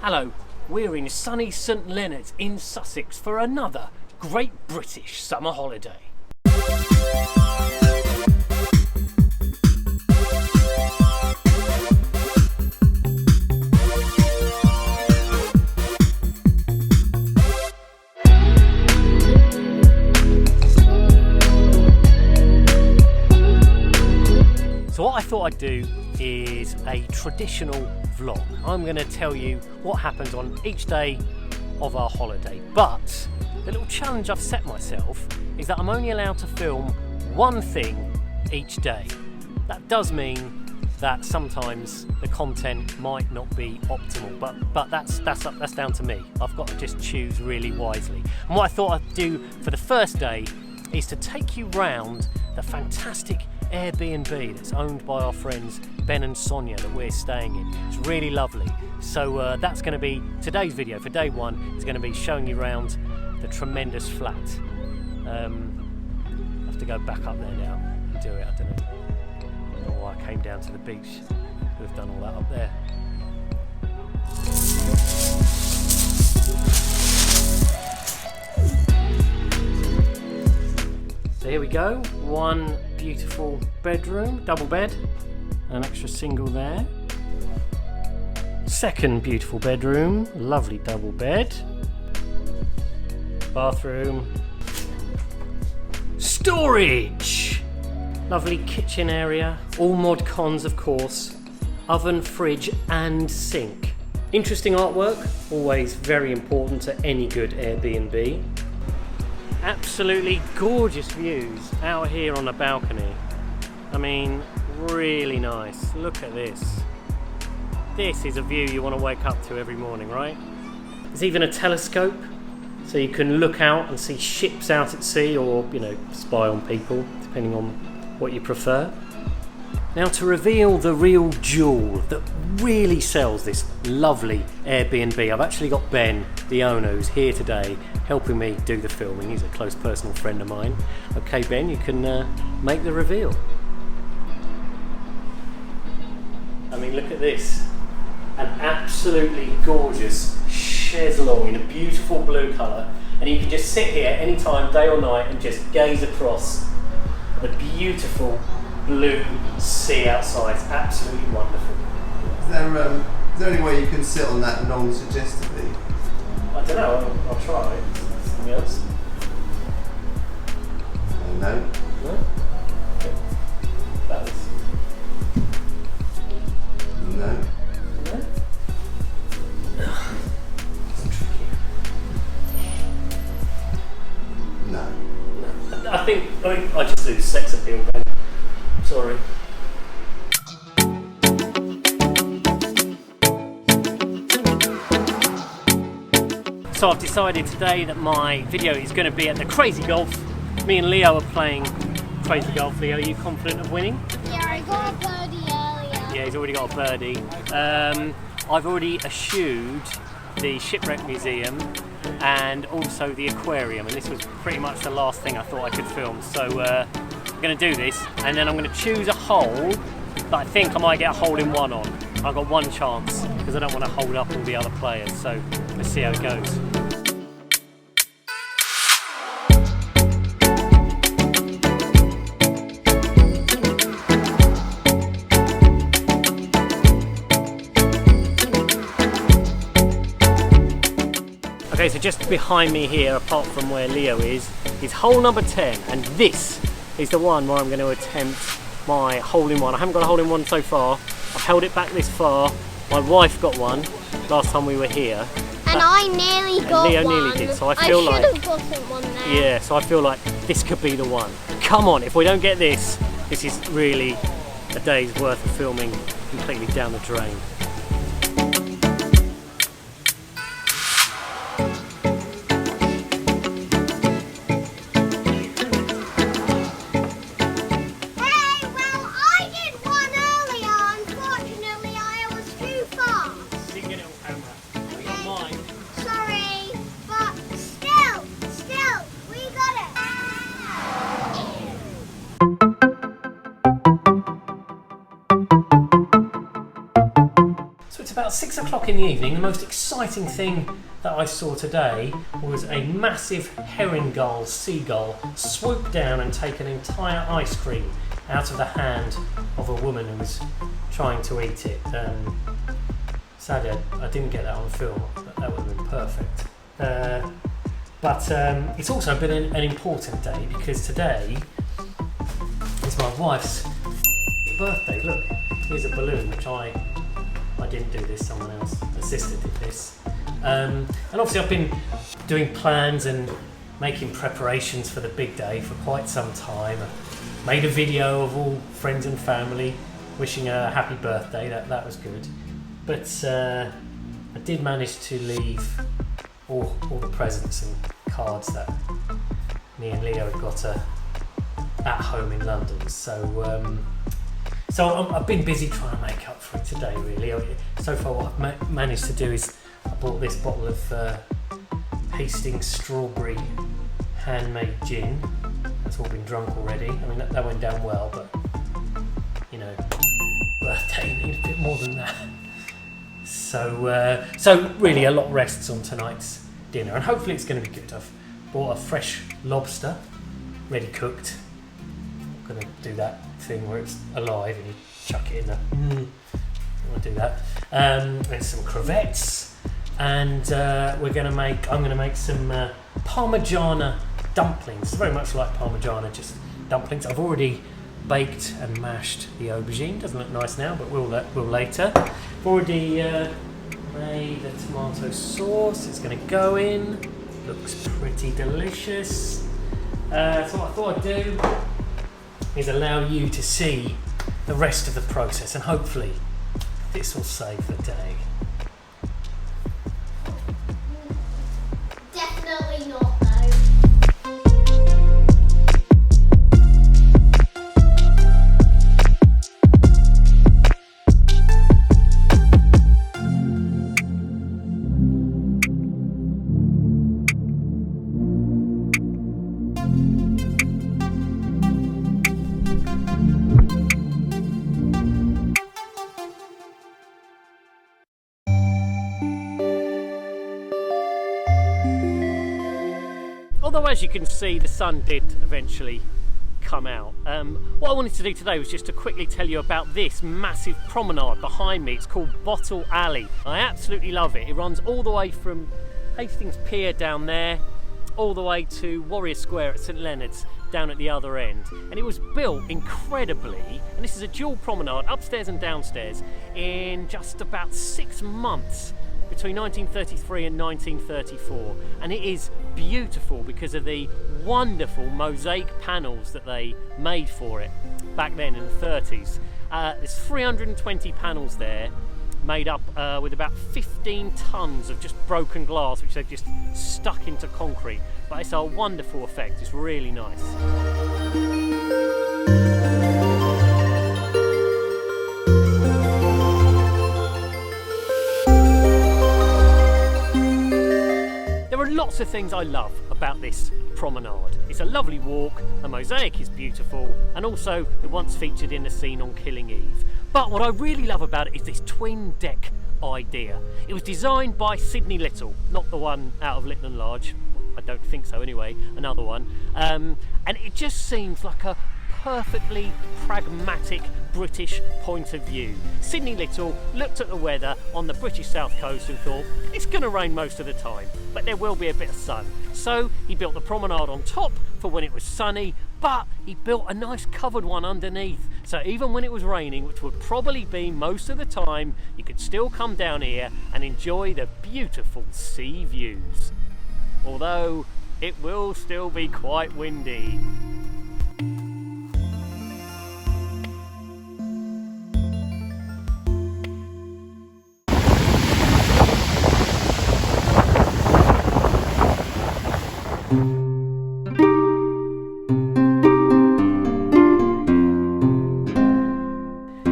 Hello, we're in sunny St Leonard's in Sussex for another Great British summer holiday. So what I thought I'd do is a traditional vlog. I'm going to tell you what happens on each day of our holiday, but the little challenge I've set myself is that I'm only allowed to film one thing each day. That does mean that sometimes the content might not be optimal, but that's down to me. I've got to just choose really wisely. And what I thought I'd do for the first day is to take you round the fantastic Airbnb that's owned by our friends Ben and Sonia that we're staying in. It's really lovely. So that's going to be today's video for day one. It's going to be showing you around the tremendous flat. I have to go back up there now and do it. I don't know why I came down to the beach. Could have done all that up there. So here we go, one beautiful bedroom, double bed, an extra single there. Second beautiful bedroom, lovely double bed. Bathroom. Storage! Lovely kitchen area, all mod cons of course. Oven, fridge and sink. Interesting artwork, always very important to any good Airbnb. Absolutely gorgeous views out here on the balcony. I mean, really nice. Look at this. This is a view you want to wake up to every morning, right? There's even a telescope, so you can look out and see ships out at sea, or, you know, spy on people, depending on what you prefer. Now, to reveal the real jewel that really sells this lovely Airbnb, I've actually got Ben, the owner, who's here today helping me do the filming. He's a close personal friend of mine. Okay, Ben, you can make the reveal. I mean, look at this. An absolutely gorgeous chaise longue in a beautiful blue colour, and you can just sit here anytime, day or night, and just gaze across the beautiful blue sea outside. It's absolutely wonderful. Is there any way you can sit on that non-suggestively? I don't know, I'll try. Something else? No. No? Okay. That was... No. No? It's tricky. No. No. I think I just do sex appeal, Ben. Sorry. So I've decided today that my video is going to be at the Crazy Golf. Me and Leo are playing Crazy Golf. Leo, are you confident of winning? Yeah, I got a birdie earlier. Yeah, he's already got a birdie. I've already eschewed the Shipwreck Museum and also the aquarium, and this was pretty much the last thing I thought I could film. So I'm going to do this, and then I'm going to choose a hole that I think I might get a hole in one on. I've got one chance because I don't want to hold up all the other players. So let's see how it goes. Okay, so just behind me here, apart from where Leo is hole number 10, and this is the one where I'm going to attempt my hole-in-one. I haven't got a hole-in-one so far. I've held it back this far. My wife got one last time we were here. And I nearly got one. Leo nearly did, so I feel like... I should have gotten one there. Yeah, so I feel like this could be the one. Come on, if we don't get this, this is really a day's worth of filming completely down the drain. about 6 o'clock in the evening, the most exciting thing that I saw today was a massive herring-gull seagull swoop down and take an entire ice cream out of the hand of a woman who was trying to eat it. Sadly, I didn't get that on film. That would have been perfect. But it's also been an important day because today is my wife's birthday. Look, here's a balloon, which I didn't do this, someone else, a sister did this. And obviously I've been doing plans and making preparations for the big day for quite some time. I made a video of all friends and family wishing her a happy birthday, that was good. But I did manage to leave all the presents and cards that me and Leo had got at home in London. So I've been busy trying to make up for it today, really. So far what I've managed to do is I bought this bottle of Hastings strawberry handmade gin. That's all been drunk already. I mean, that went down well, but, you know, birthday need a bit more than that. So really a lot rests on tonight's dinner, and hopefully it's going to be good. I've bought a fresh lobster, ready cooked. I'm going to do that thing where it's alive and you chuck it in the... I want to do that. There's some crevettes, and I'm going to make some Parmigiana dumplings. Very much like Parmigiana, just dumplings. I've already baked and mashed the aubergine. Doesn't look nice now, but we'll later. I've already made the tomato sauce. It's going to go in. Looks pretty delicious. So what I thought I'd do is allow you to see the rest of the process, and hopefully this will save the day. Definitely not, though. Although, as you can see, the sun did eventually come out. What I wanted to do today was just to quickly tell you about this massive promenade behind me. It's called Bottle Alley. I absolutely love it. It runs all the way from Hastings Pier down there, all the way to Warrior Square at St Leonard's down at the other end. And it was built incredibly, and this is a dual promenade, upstairs and downstairs, in just about 6 months. Between 1933 and 1934, and it is beautiful because of the wonderful mosaic panels that they made for it back then in the 30s. There's 320 panels there, made up with about 15 tons of just broken glass, which they've just stuck into concrete. But it's a wonderful effect. It's really nice. There are lots of things I love about this promenade. It's a lovely walk, the mosaic is beautiful, and also it once featured in a scene on Killing Eve. But what I really love about it is this twin deck idea. It was designed by Sidney Little, not the one out of Little and Large, I don't think so anyway, another one. And it just seems like a perfectly pragmatic British point of view. Sidney Little looked at the weather on the British south coast and thought, it's going to rain most of the time, but there will be a bit of sun. So he built the promenade on top for when it was sunny, but he built a nice covered one underneath. So even when it was raining, which would probably be most of the time, you could still come down here and enjoy the beautiful sea views. Although it will still be quite windy.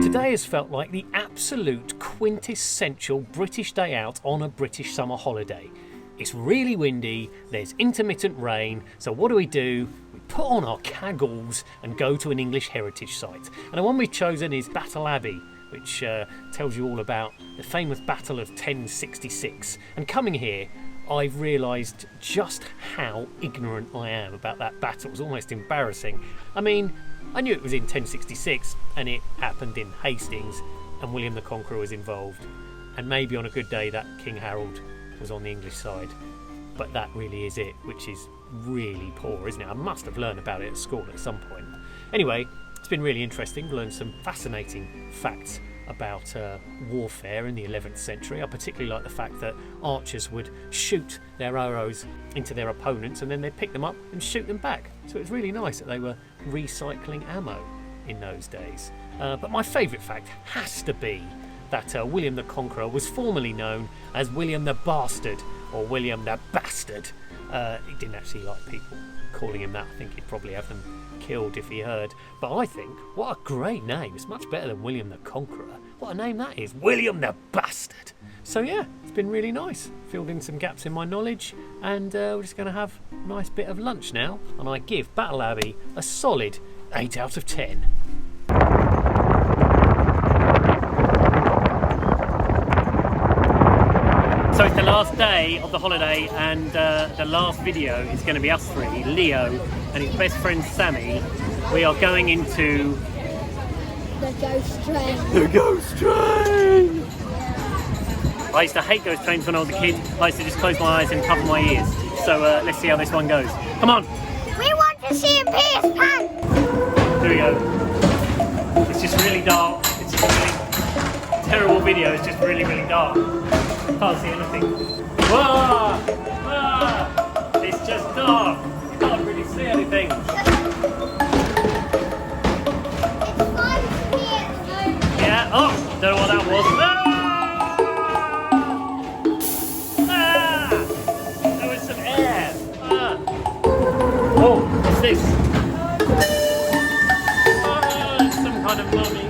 Today has felt like the absolute quintessential British day out on a British summer holiday. It's really windy, there's intermittent rain, so what do? We put on our caggles and go to an English heritage site. And the one we've chosen is Battle Abbey, which tells you all about the famous Battle of 1066. And coming here, I've realised just how ignorant I am about that battle. It was almost embarrassing. I mean, I knew it was in 1066 and it happened in Hastings and William the Conqueror was involved. And maybe on a good day that King Harold was on the English side. But that really is it, which is really poor, isn't it? I must have learned about it at school at some point. Anyway, it's been really interesting. Learned some fascinating facts about warfare in the 11th century. I particularly like the fact that archers would shoot their arrows into their opponents and then they'd pick them up and shoot them back. So it was really nice that they were recycling ammo in those days. But my favourite fact has to be that William the Conqueror was formerly known as William the Bastard or William the Bastard. He didn't actually like people calling him that. I think he'd probably have them killed if he heard. But I think, what a great name. It's much better than William the Conqueror. What a name that is. William the Bastard. So yeah, it's been really nice. Filled in some gaps in my knowledge. And we're just going to have a nice bit of lunch now. And I give Battle Abbey a solid 8 out of 10. So it's the last day of the holiday and the last video is going to be us three, Leo and his best friend Sammy. We are going into The ghost train. the ghost train! I used to hate ghost trains when I was a kid. I used to just close my eyes and cover my ears. So let's see how this one goes. Come on! We want to see him pee his pants. Here we go. It's just really dark. It's just really terrible video. It's just really, really dark. Can't see anything. Whoa! Ah! It's just dark. Can't really see anything. It's fun to be at the moment. Yeah. Oh, don't know what that was. Ah! Ah! There was some air. Ah! Oh, what's this? Ah, it's some kind of mummy.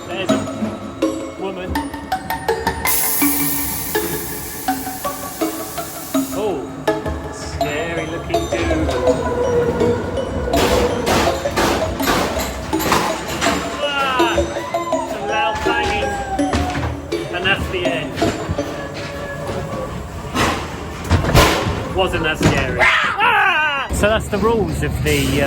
There's a woman. Oh, scary looking dude. Ah, some loud banging. And that's the end. Wasn't that scary? Ah! So that's the rules of the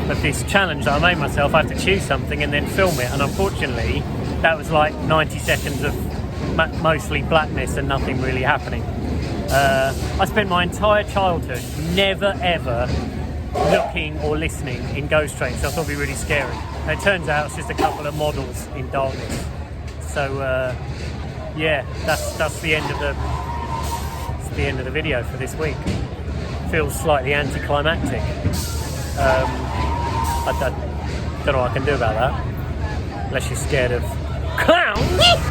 of this challenge that I made myself. I have to choose something and then film it, and unfortunately that was like 90 seconds of mostly blackness and nothing really happening. I spent my entire childhood never ever looking or listening in ghost trains, so I thought it'd be really scary. And it turns out it's just a couple of models in darkness. So yeah, that's the end of the video for this week. Feels slightly anticlimactic. I don't know what I can do about that, unless you're scared of clowns.